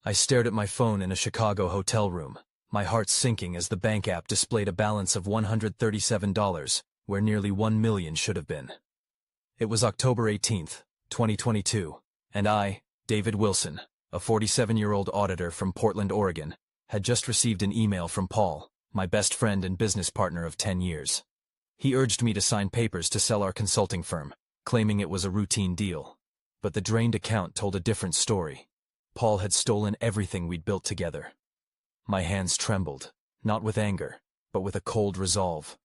I stared at my phone in a Chicago hotel room, my heart sinking as the bank app displayed a balance of $137, where nearly $1 million should have been. It was October 18th, 2022, and I, David Wilson, a 47-year-old auditor from Portland, Oregon, had just received an email from Paul, my best friend and business partner of 10 years. He urged me to sign papers to sell our consulting firm, claiming it was a routine deal. But the drained account told a different story. Paul had stolen everything we'd built together. My hands trembled, not with anger, but with a cold resolve.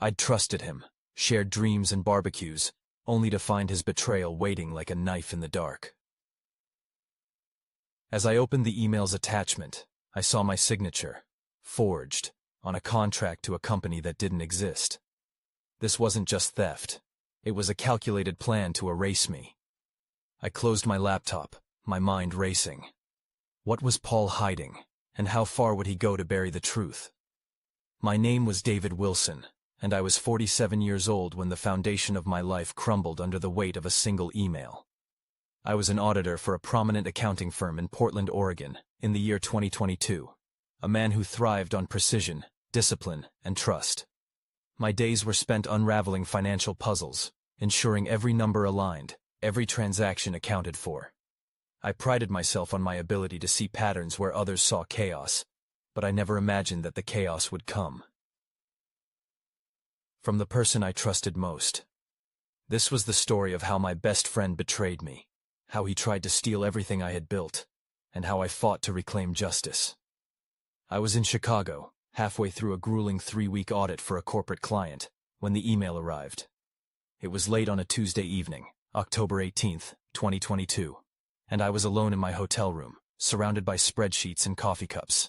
I'd trusted him, shared dreams and barbecues, only to find his betrayal waiting like a knife in the dark. As I opened the email's attachment, I saw my signature, forged, on a contract to a company that didn't exist. This wasn't just theft. It was a calculated plan to erase me. I closed my laptop, my mind racing. What was Paul hiding, and how far would he go to bury the truth? My name was David Wilson, and I was 47 years old when the foundation of my life crumbled under the weight of a single email. I was an auditor for a prominent accounting firm in Portland, Oregon, in the year 2022, a man who thrived on precision, discipline, and trust. My days were spent unraveling financial puzzles, ensuring every number aligned, every transaction accounted for. I prided myself on my ability to see patterns where others saw chaos, but I never imagined that the chaos would come from the person I trusted most. This was the story of how my best friend betrayed me, how he tried to steal everything I had built, and how I fought to reclaim justice. I was in Chicago, halfway through a grueling 3-week audit for a corporate client, when the email arrived. It was late on a Tuesday evening, October 18th, 2022, and I was alone in my hotel room, surrounded by spreadsheets and coffee cups.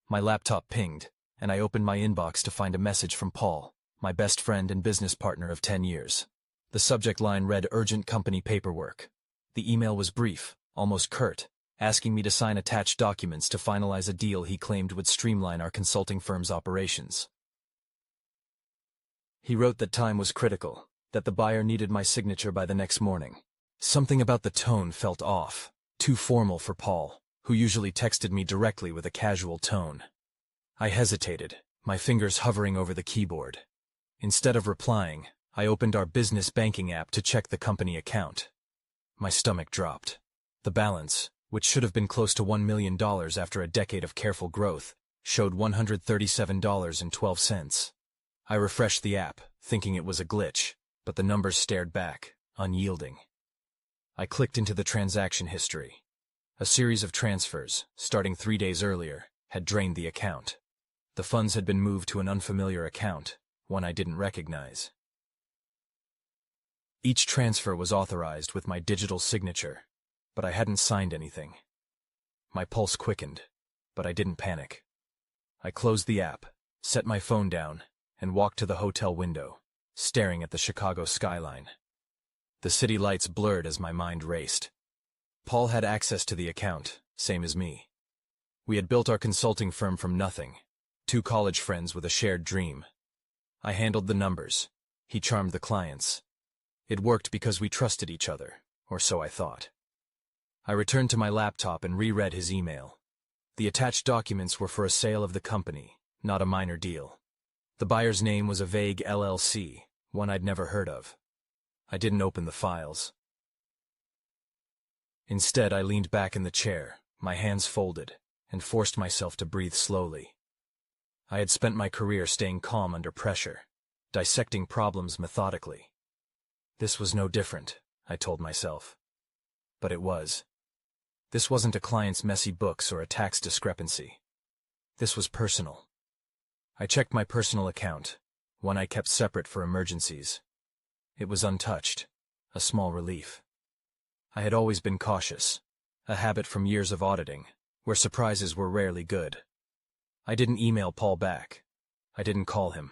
My laptop pinged, and I opened my inbox to find a message from Paul, my best friend and business partner of 10 years. The subject line read "Urgent Company Paperwork." The email was brief, almost curt, asking me to sign attached documents to finalize a deal he claimed would streamline our consulting firm's operations. He wrote that time was critical, that the buyer needed my signature by the next morning. Something about the tone felt off, too formal for Paul, who usually texted me directly with a casual tone. I hesitated, my fingers hovering over the keyboard. Instead of replying, I opened our business banking app to check the company account. My stomach dropped. The balance, which should have been close to $1 million after a decade of careful growth, showed $137.12. I refreshed the app, thinking it was a glitch, but the numbers stared back, unyielding. I clicked into the transaction history. A series of transfers, starting 3 days earlier, had drained the account. The funds had been moved to an unfamiliar account, one I didn't recognize. Each transfer was authorized with my digital signature, but I hadn't signed anything. My pulse quickened, but I didn't panic. I closed the app, set my phone down, and walked to the hotel window, staring at the Chicago skyline. The city lights blurred as my mind raced. Paul had access to the account, same as me. We had built our consulting firm from nothing, 2 college friends with a shared dream. I handled the numbers. He charmed the clients. It worked because we trusted each other, or so I thought. I returned to my laptop and reread his email. The attached documents were for a sale of the company, not a minor deal. The buyer's name was a vague LLC, one I'd never heard of. I didn't open the files. Instead, I leaned back in the chair, my hands folded, and forced myself to breathe slowly. I had spent my career staying calm under pressure, dissecting problems methodically. This was no different, I told myself. But it was. This wasn't a client's messy books or a tax discrepancy. This was personal. I checked my personal account, one I kept separate for emergencies. It was untouched, a small relief. I had always been cautious, a habit from years of auditing, where surprises were rarely good. I didn't email Paul back. I didn't call him.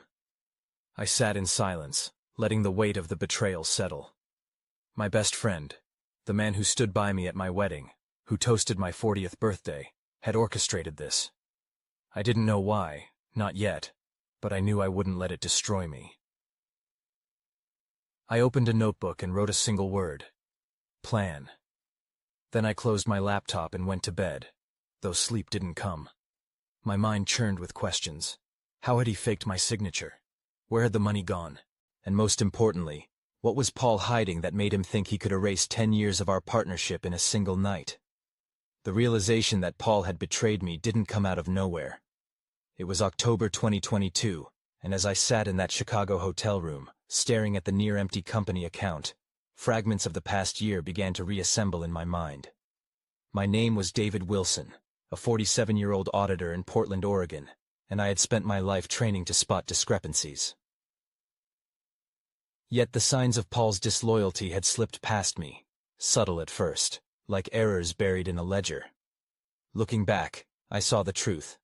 I sat in silence, letting the weight of the betrayal settle. My best friend, the man who stood by me at my wedding, who toasted my 40th birthday, had orchestrated this. I didn't know why, not yet, but I knew I wouldn't let it destroy me. I opened a notebook and wrote a single word: plan. Then I closed my laptop and went to bed, though sleep didn't come. My mind churned with questions. How had he faked my signature? Where had the money gone? And most importantly, what was Paul hiding that made him think he could erase 10 years of our partnership in a single night? The realization that Paul had betrayed me didn't come out of nowhere. It was October 2022, and as I sat in that Chicago hotel room, staring at the near-empty company account, fragments of the past year began to reassemble in my mind. My name was David Wilson, a 47-year-old auditor in Portland, Oregon, and I had spent my life training to spot discrepancies. Yet the signs of Paul's disloyalty had slipped past me, subtle at first, like errors buried in a ledger. Looking back, I saw the truth.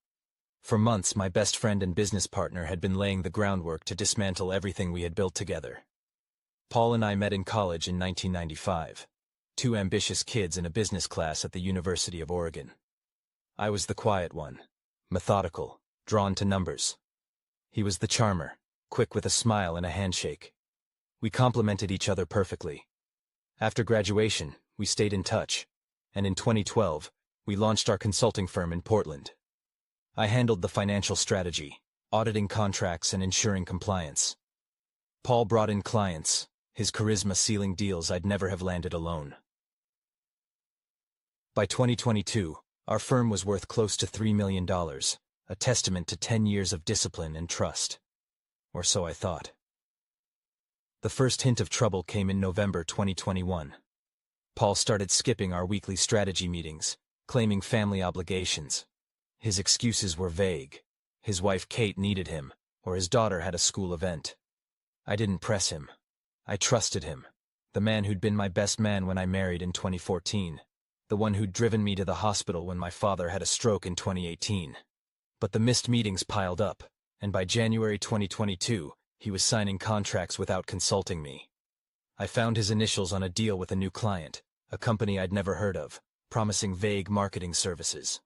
For months, my best friend and business partner had been laying the groundwork to dismantle everything we had built together. Paul and I met in college in 1995, two ambitious kids in a business class at the University of Oregon. I was the quiet one, methodical, drawn to numbers. He was the charmer, quick with a smile and a handshake. We complemented each other perfectly. After graduation, we stayed in touch, and in 2012, we launched our consulting firm in Portland. I handled the financial strategy, auditing contracts and ensuring compliance. Paul brought in clients, his charisma sealing deals I'd never have landed alone. By 2022, our firm was worth close to $3 million, a testament to 10 years of discipline and trust. Or so I thought. The first hint of trouble came in November 2021. Paul started skipping our weekly strategy meetings, claiming family obligations. His excuses were vague. His wife Kate needed him, or his daughter had a school event. I didn't press him. I trusted him, the man who'd been my best man when I married in 2014, the one who'd driven me to the hospital when my father had a stroke in 2018. But the missed meetings piled up, and by January 2022, he was signing contracts without consulting me. I found his initials on a deal with a new client, a company I'd never heard of, promising vague marketing services.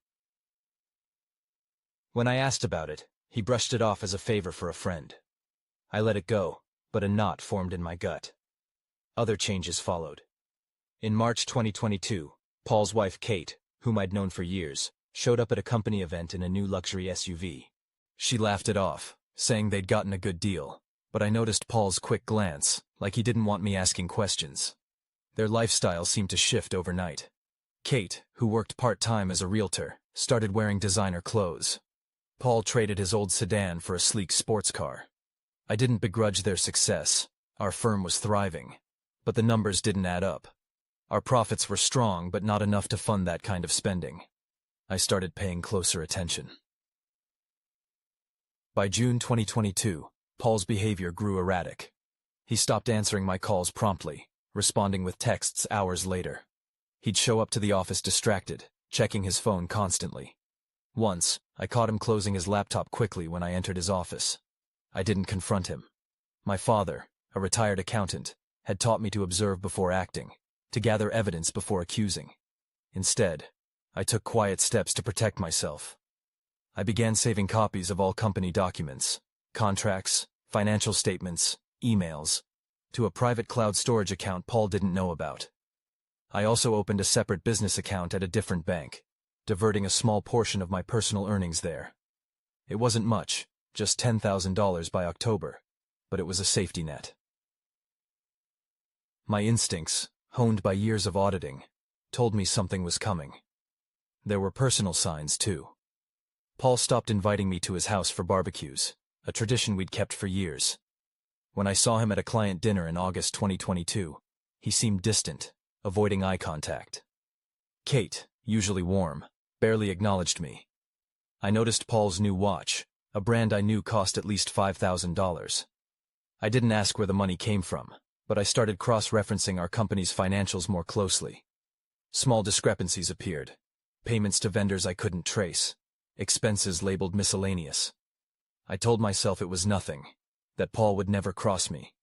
When I asked about it, he brushed it off as a favor for a friend. I let it go, but a knot formed in my gut. Other changes followed. In March 2022, Paul's wife Kate, whom I'd known for years, showed up at a company event in a new luxury SUV. She laughed it off, saying they'd gotten a good deal, but I noticed Paul's quick glance, like he didn't want me asking questions. Their lifestyle seemed to shift overnight. Kate, who worked part-time as a realtor, started wearing designer clothes. Paul traded his old sedan for a sleek sports car. I didn't begrudge their success. Our firm was thriving. But the numbers didn't add up. Our profits were strong, but not enough to fund that kind of spending. I started paying closer attention. By June 2022, Paul's behavior grew erratic. He stopped answering my calls promptly, responding with texts hours later. He'd show up to the office distracted, checking his phone constantly. Once, I caught him closing his laptop quickly when I entered his office. I didn't confront him. My father, a retired accountant, had taught me to observe before acting, to gather evidence before accusing. Instead, I took quiet steps to protect myself. I began saving copies of all company documents, contracts, financial statements, emails, to a private cloud storage account Paul didn't know about. I also opened a separate business account at a different bank, diverting a small portion of my personal earnings there. It wasn't much, just $10,000 by October, but it was a safety net. My instincts, honed by years of auditing, told me something was coming. There were personal signs, too. Paul stopped inviting me to his house for barbecues, a tradition we'd kept for years. When I saw him at a client dinner in August 2022, he seemed distant, avoiding eye contact. Kate, usually warm, barely acknowledged me. I noticed Paul's new watch, a brand I knew cost at least $5,000. I didn't ask where the money came from, but I started cross-referencing our company's financials more closely. Small discrepancies appeared. Payments to vendors I couldn't trace. Expenses labeled miscellaneous. I told myself it was nothing, that Paul would never cross me.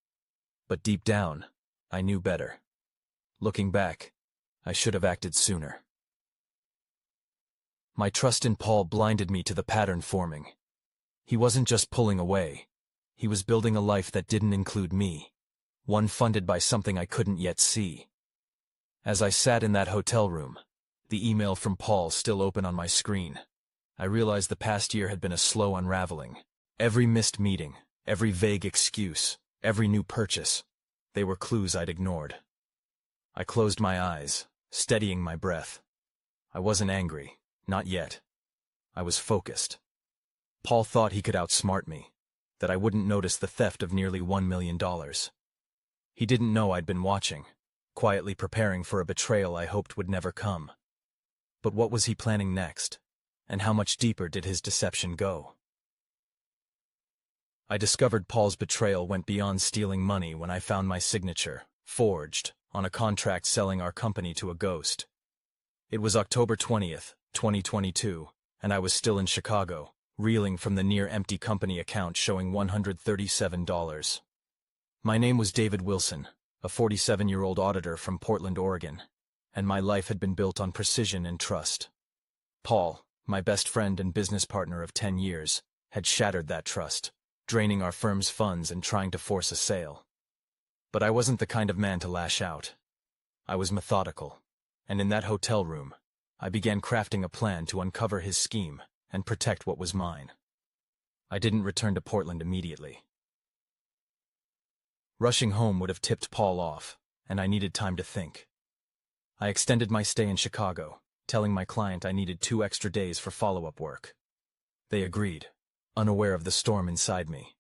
But deep down, I knew better. Looking back, I should have acted sooner. My trust in Paul blinded me to the pattern forming. He wasn't just pulling away. He was building a life that didn't include me, one funded by something I couldn't yet see. As I sat in that hotel room, the email from Paul still open on my screen. I realized the past year had been a slow unraveling. Every missed meeting, every vague excuse, every new purchase, they were clues I'd ignored. I closed my eyes, steadying my breath. I wasn't angry, not yet. I was focused. Paul thought he could outsmart me, that I wouldn't notice the theft of nearly $1 million. He didn't know I'd been watching, quietly preparing for a betrayal I hoped would never come. But what was he planning next? And how much deeper did his deception go? I discovered Paul's betrayal went beyond stealing money when I found my signature, forged, on a contract selling our company to a ghost. It was October 20th, 2022, and I was still in Chicago, reeling from the near-empty company account showing $137. My name was David Wilson, a 47-year-old auditor from Portland, Oregon, and my life had been built on precision and trust. Paul, my best friend and business partner of 10 years, had shattered that trust, draining our firm's funds and trying to force a sale. But I wasn't the kind of man to lash out. I was methodical, and in that hotel room, I began crafting a plan to uncover his scheme and protect what was mine. I didn't return to Portland immediately. Rushing home would have tipped Paul off, and I needed time to think. I extended my stay in Chicago, telling my client I needed 2 extra days for follow-up work. They agreed, unaware of the storm inside me.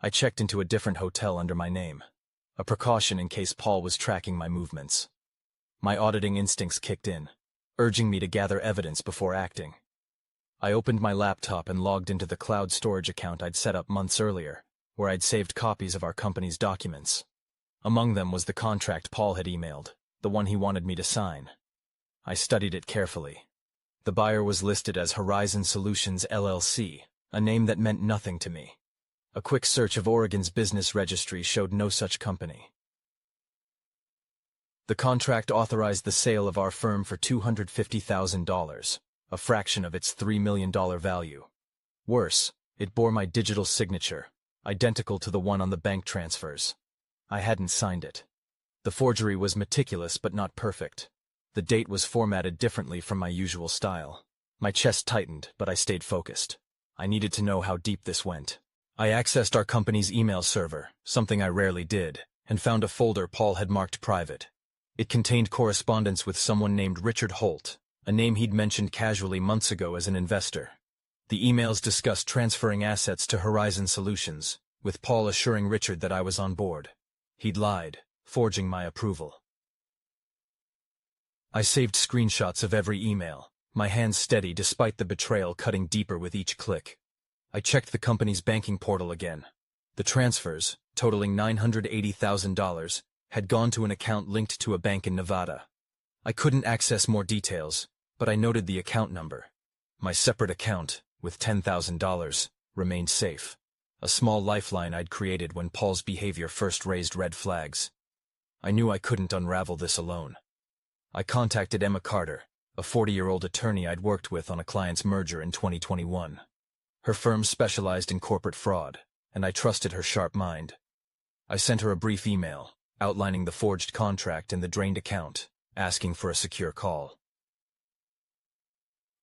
I checked into a different hotel under my name, a precaution in case Paul was tracking my movements. My auditing instincts kicked in, urging me to gather evidence before acting. I opened my laptop and logged into the cloud storage account I'd set up months earlier, where I'd saved copies of our company's documents. Among them was the contract Paul had emailed, the one he wanted me to sign. I studied it carefully. The buyer was listed as Horizon Solutions LLC, a name that meant nothing to me. A quick search of Oregon's business registry showed no such company. The contract authorized the sale of our firm for $250,000, a fraction of its $3 million value. Worse, it bore my digital signature, identical to the one on the bank transfers. I hadn't signed it. The forgery was meticulous but not perfect. The date was formatted differently from my usual style. My chest tightened, but I stayed focused. I needed to know how deep this went. I accessed our company's email server, something I rarely did, and found a folder Paul had marked private. It contained correspondence with someone named Richard Holt, a name he'd mentioned casually months ago as an investor. The emails discussed transferring assets to Horizon Solutions, with Paul assuring Richard that I was on board. He'd lied, forging my approval. I saved screenshots of every email, my hands steady despite the betrayal cutting deeper with each click. I checked the company's banking portal again. The transfers, totaling $980,000, had gone to an account linked to a bank in Nevada. I couldn't access more details, but I noted the account number. My separate account, with $10,000, remained safe, a small lifeline I'd created when Paul's behavior first raised red flags. I knew I couldn't unravel this alone. I contacted Emma Carter, a 40-year-old attorney I'd worked with on a client's merger in 2021. Her firm specialized in corporate fraud, and I trusted her sharp mind. I sent her a brief email, outlining the forged contract and the drained account, asking for a secure call.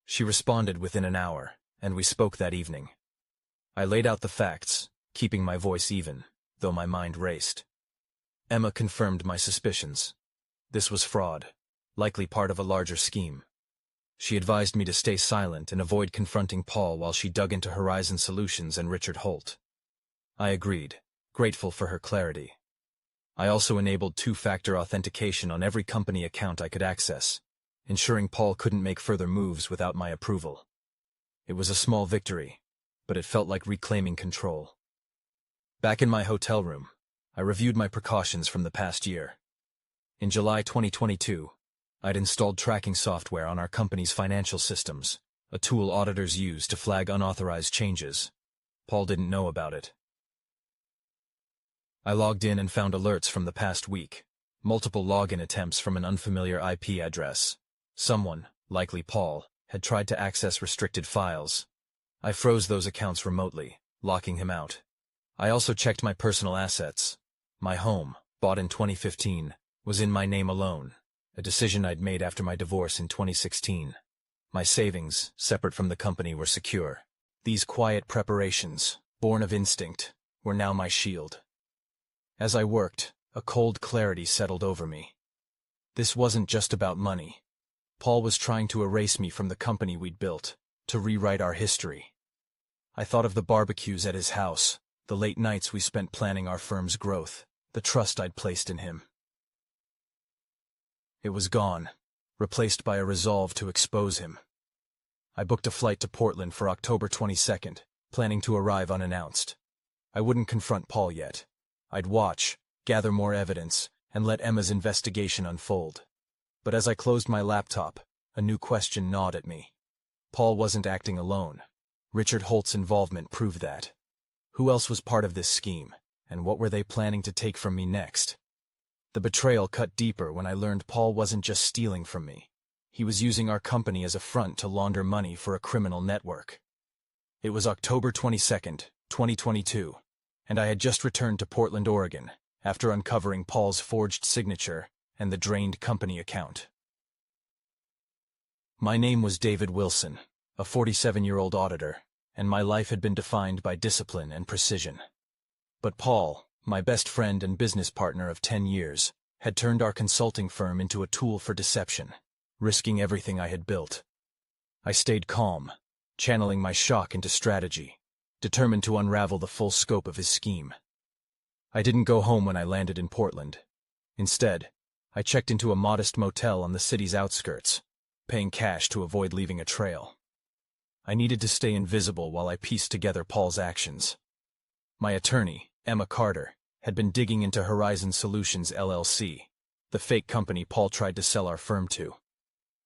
She responded within an hour, and we spoke that evening. I laid out the facts, keeping my voice even, though my mind raced. Emma confirmed my suspicions. This was fraud, likely part of a larger scheme. She advised me to stay silent and avoid confronting Paul while she dug into Horizon Solutions and Richard Holt. I agreed, grateful for her clarity. I also enabled 2-factor authentication on every company account I could access, ensuring Paul couldn't make further moves without my approval. It was a small victory, but it felt like reclaiming control. Back in my hotel room, I reviewed my precautions from the past year. In July 2022, I'd installed tracking software on our company's financial systems, a tool auditors use to flag unauthorized changes. Paul didn't know about it. I logged in and found alerts from the past week, multiple login attempts from an unfamiliar IP address. Someone, likely Paul, had tried to access restricted files. I froze those accounts remotely, locking him out. I also checked my personal assets. My home, bought in 2015, was in my name alone, a decision I'd made after my divorce in 2016. My savings, separate from the company, were secure. These quiet preparations, born of instinct, were now my shield. As I worked, a cold clarity settled over me. This wasn't just about money. Paul was trying to erase me from the company we'd built, to rewrite our history. I thought of the barbecues at his house, the late nights we spent planning our firm's growth, the trust I'd placed in him. It was gone, replaced by a resolve to expose him. I booked a flight to Portland for October 22nd, planning to arrive unannounced. I wouldn't confront Paul yet. I'd watch, gather more evidence, and let Emma's investigation unfold. But as I closed my laptop, a new question gnawed at me. Paul wasn't acting alone. Richard Holt's involvement proved that. Who else was part of this scheme, and what were they planning to take from me next? The betrayal cut deeper when I learned Paul wasn't just stealing from me. He was using our company as a front to launder money for a criminal network. It was October 22nd, 2022, and I had just returned to Portland, Oregon, after uncovering Paul's forged signature and the drained company account. My name was David Wilson, a 47-year-old auditor, and my life had been defined by discipline and precision. But Paul, my best friend and business partner of 10 years, had turned our consulting firm into a tool for deception, risking everything I had built. I stayed calm, channeling my shock into strategy, determined to unravel the full scope of his scheme. I didn't go home when I landed in Portland. Instead, I checked into a modest motel on the city's outskirts, paying cash to avoid leaving a trail. I needed to stay invisible while I pieced together Paul's actions. My attorney, Emma Carter, had been digging into Horizon Solutions LLC, the fake company Paul tried to sell our firm to.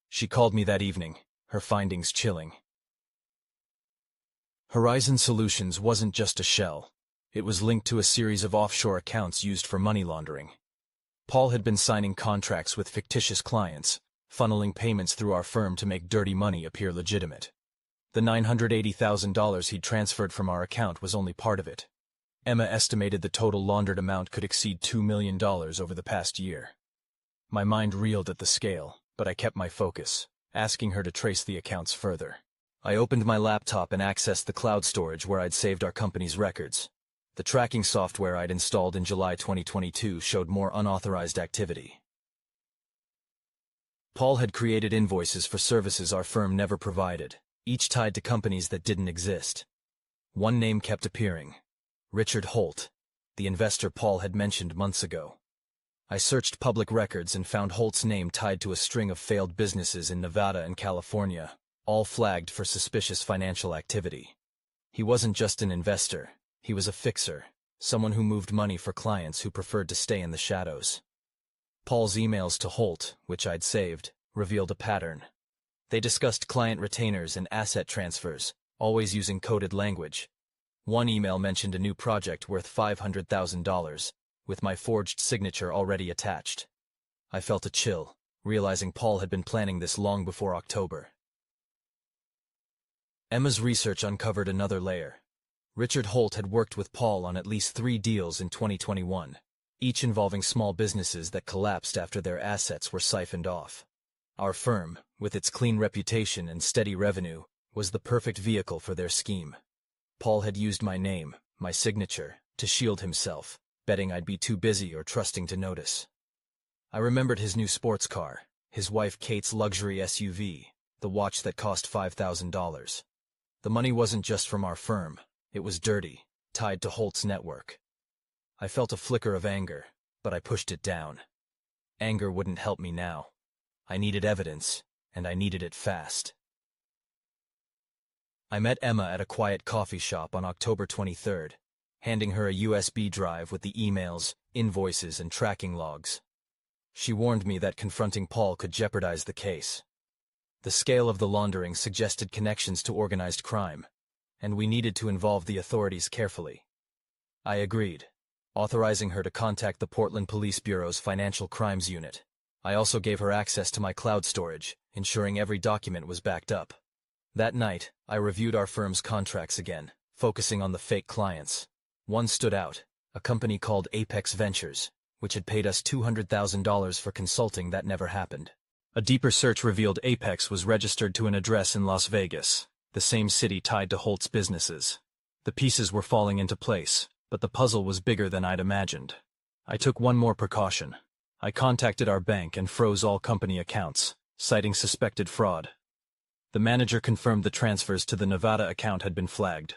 She called me that evening, her findings chilling. Horizon Solutions wasn't just a shell. It was linked to a series of offshore accounts used for money laundering. Paul had been signing contracts with fictitious clients, funneling payments through our firm to make dirty money appear legitimate. The $980,000 he'd transferred from our account was only part of it. Emma estimated the total laundered amount could exceed $2 million over the past year. My mind reeled at the scale, but I kept my focus, asking her to trace the accounts further. I opened my laptop and accessed the cloud storage where I'd saved our company's records. The tracking software I'd installed in July 2022 showed more unauthorized activity. Paul had created invoices for services our firm never provided, each tied to companies that didn't exist. One name kept appearing: Richard Holt, the investor Paul had mentioned months ago. I searched public records and found Holt's name tied to a string of failed businesses in Nevada and California, all flagged for suspicious financial activity. He wasn't just an investor, he was a fixer, someone who moved money for clients who preferred to stay in the shadows. Paul's emails to Holt, which I'd saved, revealed a pattern. They discussed client retainers and asset transfers, always using coded language. One email mentioned a new project worth $500,000, with my forged signature already attached. I felt a chill, realizing Paul had been planning this long before October. Emma's research uncovered another layer. Richard Holt had worked with Paul on at least 3 deals in 2021, each involving small businesses that collapsed after their assets were siphoned off. Our firm, with its clean reputation and steady revenue, was the perfect vehicle for their scheme. Paul had used my name, my signature, to shield himself, betting I'd be too busy or trusting to notice. I remembered his new sports car, his wife Kate's luxury SUV, the watch that cost $5,000. The money wasn't just from our firm, it was dirty, tied to Holt's network. I felt a flicker of anger, but I pushed it down. Anger wouldn't help me now. I needed evidence, and I needed it fast. I met Emma at a quiet coffee shop on October 23rd, handing her a USB drive with the emails, invoices, and tracking logs. She warned me that confronting Paul could jeopardize the case. The scale of the laundering suggested connections to organized crime, and we needed to involve the authorities carefully. I agreed, authorizing her to contact the Portland Police Bureau's Financial Crimes Unit. I also gave her access to my cloud storage, ensuring every document was backed up. That night, I reviewed our firm's contracts again, focusing on the fake clients. One stood out, a company called Apex Ventures, which had paid us $200,000 for consulting that never happened. A deeper search revealed Apex was registered to an address in Las Vegas, the same city tied to Holt's businesses. The pieces were falling into place, but the puzzle was bigger than I'd imagined. I took one more precaution. I contacted our bank and froze all company accounts, citing suspected fraud. The manager confirmed the transfers to the Nevada account had been flagged,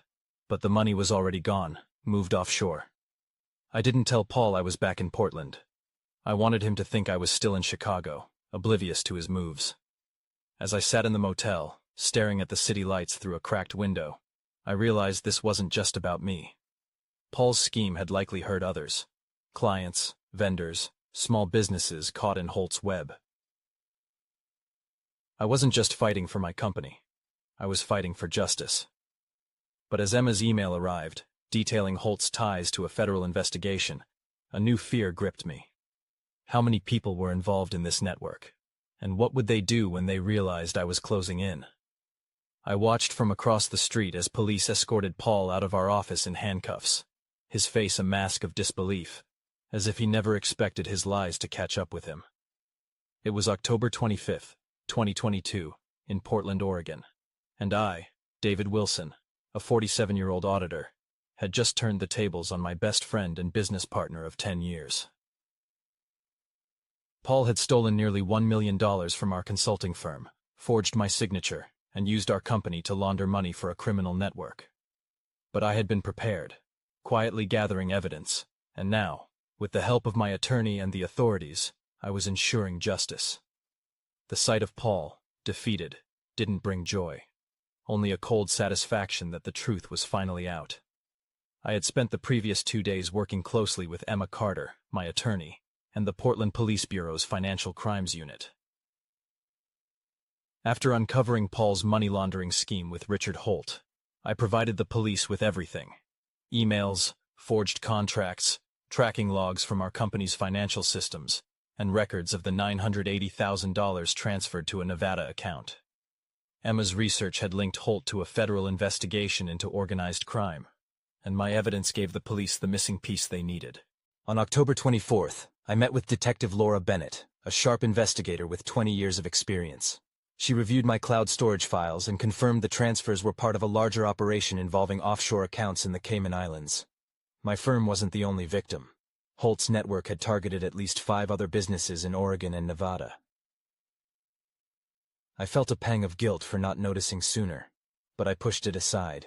but the money was already gone, moved offshore. I didn't tell Paul I was back in Portland. I wanted him to think I was still in Chicago, oblivious to his moves. As I sat in the motel, staring at the city lights through a cracked window, I realized this wasn't just about me. Paul's scheme had likely hurt others. Clients, vendors, small businesses caught in Holt's web. I wasn't just fighting for my company. I was fighting for justice. But as Emma's email arrived, detailing Holt's ties to a federal investigation, a new fear gripped me. How many people were involved in this network? And what would they do when they realized I was closing in? I watched from across the street as police escorted Paul out of our office in handcuffs, his face a mask of disbelief, as if he never expected his lies to catch up with him. It was October 25th, 2022, in Portland, Oregon, and I, David Wilson, a 47-year-old auditor, had just turned the tables on my best friend and business partner of 10 years. Paul had stolen nearly $1 million from our consulting firm, forged my signature, and used our company to launder money for a criminal network. But I had been prepared, quietly gathering evidence, and now, with the help of my attorney and the authorities, I was ensuring justice. The sight of Paul, defeated, didn't bring joy, only a cold satisfaction that the truth was finally out. I had spent the previous 2 days working closely with Emma Carter, my attorney, and the Portland Police Bureau's Financial Crimes Unit. After uncovering Paul's money laundering scheme with Richard Holt, I provided the police with everything: emails, forged contracts, tracking logs from our company's financial systems, and records of the $980,000 transferred to a Nevada account. Emma's research had linked Holt to a federal investigation into organized crime, and my evidence gave the police the missing piece they needed. On October 24th, I met with Detective Laura Bennett, a sharp investigator with 20 years of experience. She reviewed my cloud storage files and confirmed the transfers were part of a larger operation involving offshore accounts in the Cayman Islands. My firm wasn't the only victim. Holt's network had targeted at least 5 other businesses in Oregon and Nevada. I felt a pang of guilt for not noticing sooner, but I pushed it aside.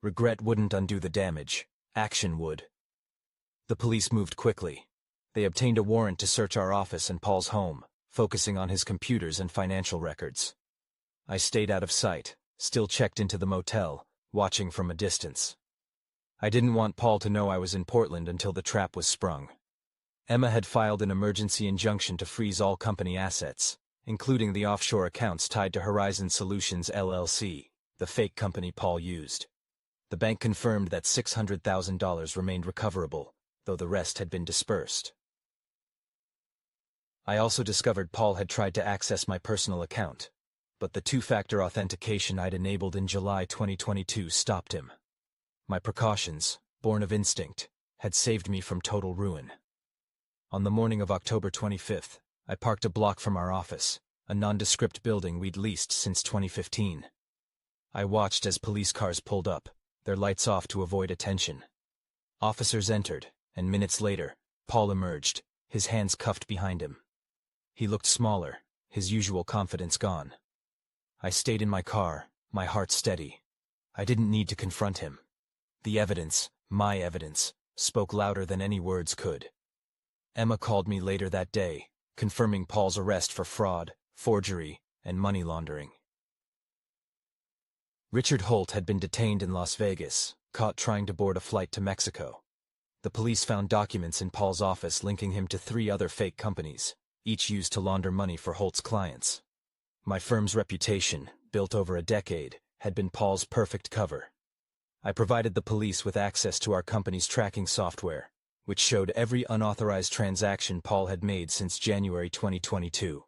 Regret wouldn't undo the damage. Action would. The police moved quickly. They obtained a warrant to search our office and Paul's home, focusing on his computers and financial records. I stayed out of sight, still checked into the motel, watching from a distance. I didn't want Paul to know I was in Portland until the trap was sprung. Emma had filed an emergency injunction to freeze all company assets, including the offshore accounts tied to Horizon Solutions LLC, the fake company Paul used. The bank confirmed that $600,000 remained recoverable, though the rest had been dispersed. I also discovered Paul had tried to access my personal account, but the two-factor authentication I'd enabled in July 2022 stopped him. My precautions, born of instinct, had saved me from total ruin. On the morning of October 25th, I parked a block from our office, a nondescript building we'd leased since 2015. I watched as police cars pulled up, their lights off to avoid attention. Officers entered, and minutes later, Paul emerged, his hands cuffed behind him. He looked smaller, his usual confidence gone. I stayed in my car, my heart steady. I didn't need to confront him. The evidence, my evidence, spoke louder than any words could. Emma called me later that day, confirming Paul's arrest for fraud, forgery, and money laundering. Richard Holt had been detained in Las Vegas, caught trying to board a flight to Mexico. The police found documents in Paul's office linking him to 3 other fake companies, each used to launder money for Holt's clients. My firm's reputation, built over a decade, had been Paul's perfect cover. I provided the police with access to our company's tracking software, which showed every unauthorized transaction Paul had made since January 2022.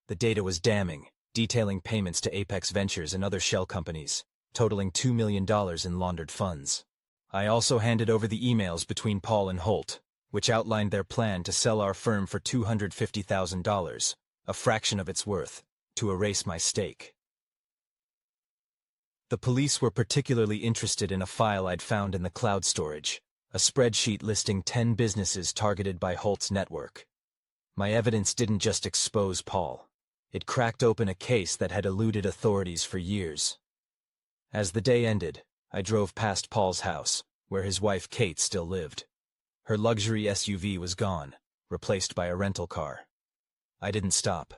The data was damning, detailing payments to Apex Ventures and other shell companies, totaling $2 million in laundered funds. I also handed over the emails between Paul and Holt, which outlined their plan to sell our firm for $250,000, a fraction of its worth, to erase my stake. The police were particularly interested in a file I'd found in the cloud storage, a spreadsheet listing 10 businesses targeted by Holt's network. My evidence didn't just expose Paul. It cracked open a case that had eluded authorities for years. As the day ended, I drove past Paul's house, where his wife Kate still lived. Her luxury SUV was gone, replaced by a rental car. I didn't stop.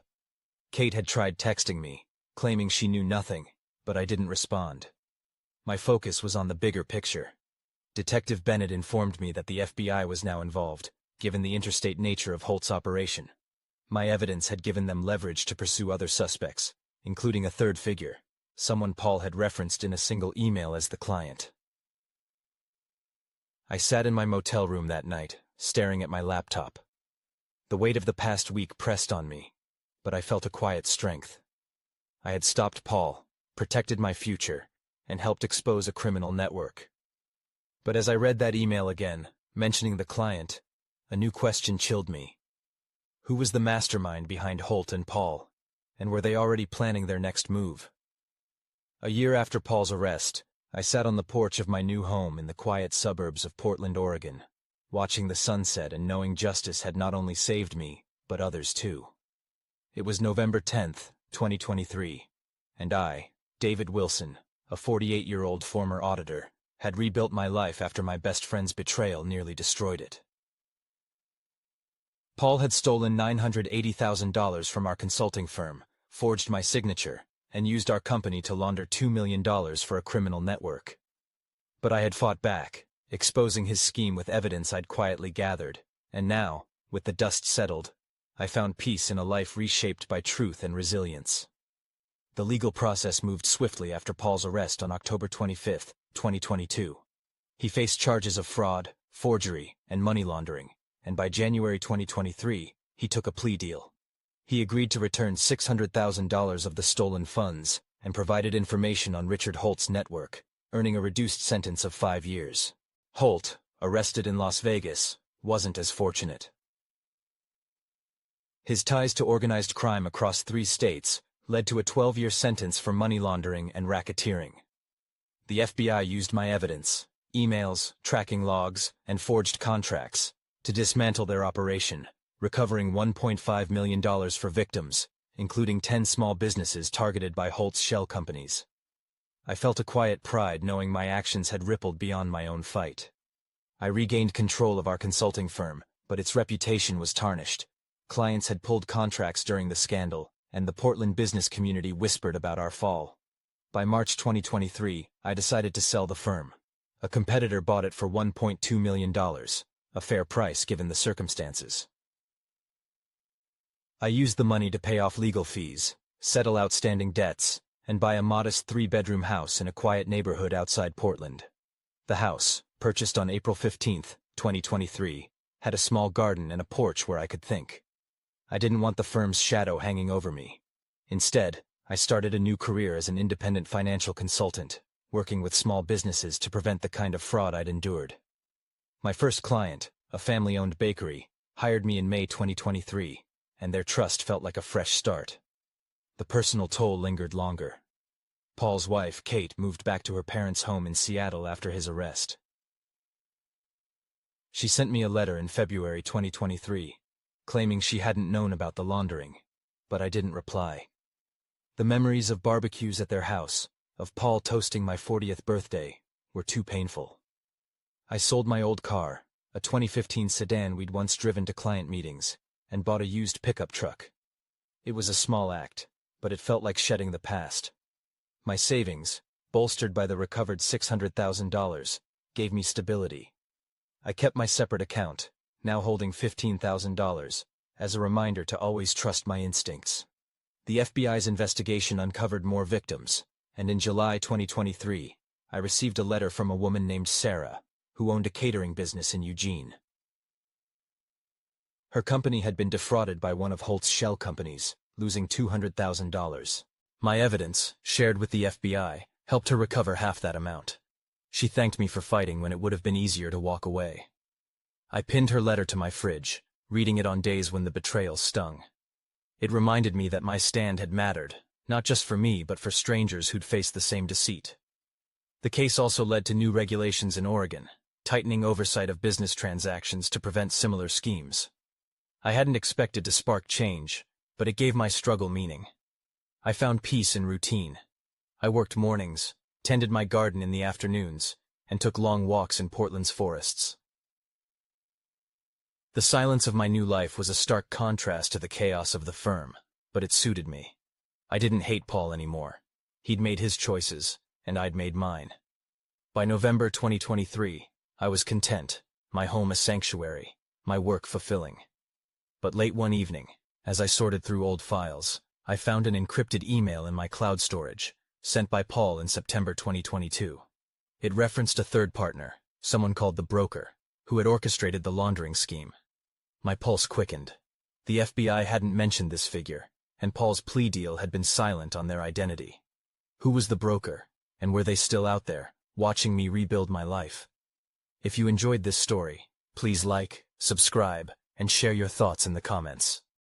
Kate had tried texting me, claiming she knew nothing, but I didn't respond. My focus was on the bigger picture. Detective Bennett informed me that the FBI was now involved, given the interstate nature of Holt's operation. My evidence had given them leverage to pursue other suspects, including a third figure, someone Paul had referenced in a single email as the client. I sat in my motel room that night, staring at my laptop. The weight of the past week pressed on me, but I felt a quiet strength. I had stopped Paul, protected my future, and helped expose a criminal network. But as I read that email again, mentioning the client, a new question chilled me. Who was the mastermind behind Holt and Paul, and were they already planning their next move? A year after Paul's arrest, I sat on the porch of my new home in the quiet suburbs of Portland, Oregon, watching the sunset and knowing justice had not only saved me, but others too. It was November 10th, 2023, and I, David Wilson, a 48-year-old former auditor, had rebuilt my life after my best friend's betrayal nearly destroyed it. Paul had stolen $980,000 from our consulting firm, forged my signature, and used our company to launder $2 million for a criminal network. But I had fought back, exposing his scheme with evidence I'd quietly gathered, and now, with the dust settled, I found peace in a life reshaped by truth and resilience. The legal process moved swiftly after Paul's arrest on October 25, 2022. He faced charges of fraud, forgery, and money laundering, and by January 2023, he took a plea deal. He agreed to return $600,000 of the stolen funds and provided information on Richard Holt's network, earning a reduced sentence of 5 years. Holt, arrested in Las Vegas, wasn't as fortunate. His ties to organized crime across 3 states led to a 12-year sentence for money laundering and racketeering. The FBI used my evidence, emails, tracking logs, and forged contracts, to dismantle their operation, recovering $1.5 million for victims, including 10 small businesses targeted by Holt's shell companies. I felt a quiet pride knowing my actions had rippled beyond my own fight. I regained control of our consulting firm, but its reputation was tarnished. Clients had pulled contracts during the scandal, and the Portland business community whispered about our fall. By March 2023, I decided to sell the firm. A competitor bought it for $1.2 million, a fair price given the circumstances. I used the money to pay off legal fees, settle outstanding debts, and buy a modest 3-bedroom house in a quiet neighborhood outside Portland. The house, purchased on April 15, 2023, had a small garden and a porch where I could think. I didn't want the firm's shadow hanging over me. Instead, I started a new career as an independent financial consultant, working with small businesses to prevent the kind of fraud I'd endured. My first client, a family-owned bakery, hired me in May 2023, and their trust felt like a fresh start. The personal toll lingered longer. Paul's wife, Kate, moved back to her parents' home in Seattle after his arrest. She sent me a letter in February 2023, claiming she hadn't known about the laundering, but I didn't reply. The memories of barbecues at their house, of Paul toasting my 40th birthday, were too painful. I sold my old car, a 2015 sedan we'd once driven to client meetings, and bought a used pickup truck. It was a small act, but it felt like shedding the past. My savings, bolstered by the recovered $600,000, gave me stability. I kept my separate account, now holding $15,000, as a reminder to always trust my instincts. The FBI's investigation uncovered more victims, and in July 2023, I received a letter from a woman named Sarah, who owned a catering business in Eugene. Her company had been defrauded by one of Holt's shell companies, losing $200,000. My evidence, shared with the FBI, helped her recover half that amount. She thanked me for fighting when it would have been easier to walk away. I pinned her letter to my fridge, reading it on days when the betrayal stung. It reminded me that my stand had mattered, not just for me but for strangers who'd faced the same deceit. The case also led to new regulations in Oregon, tightening oversight of business transactions to prevent similar schemes. I hadn't expected to spark change, but it gave my struggle meaning. I found peace in routine. I worked mornings, tended my garden in the afternoons, and took long walks in Portland's forests. The silence of my new life was a stark contrast to the chaos of the firm, but it suited me. I didn't hate Paul anymore. He'd made his choices, and I'd made mine. By November 2023, I was content, my home a sanctuary, my work fulfilling. But late one evening, as I sorted through old files, I found an encrypted email in my cloud storage, sent by Paul in September 2022. It referenced a third partner, someone called the broker, who had orchestrated the laundering scheme. My pulse quickened. The FBI hadn't mentioned this figure, and Paul's plea deal had been silent on their identity. Who was the broker, and were they still out there, watching me rebuild my life? If you enjoyed this story, please like, subscribe, and share your thoughts in the comments.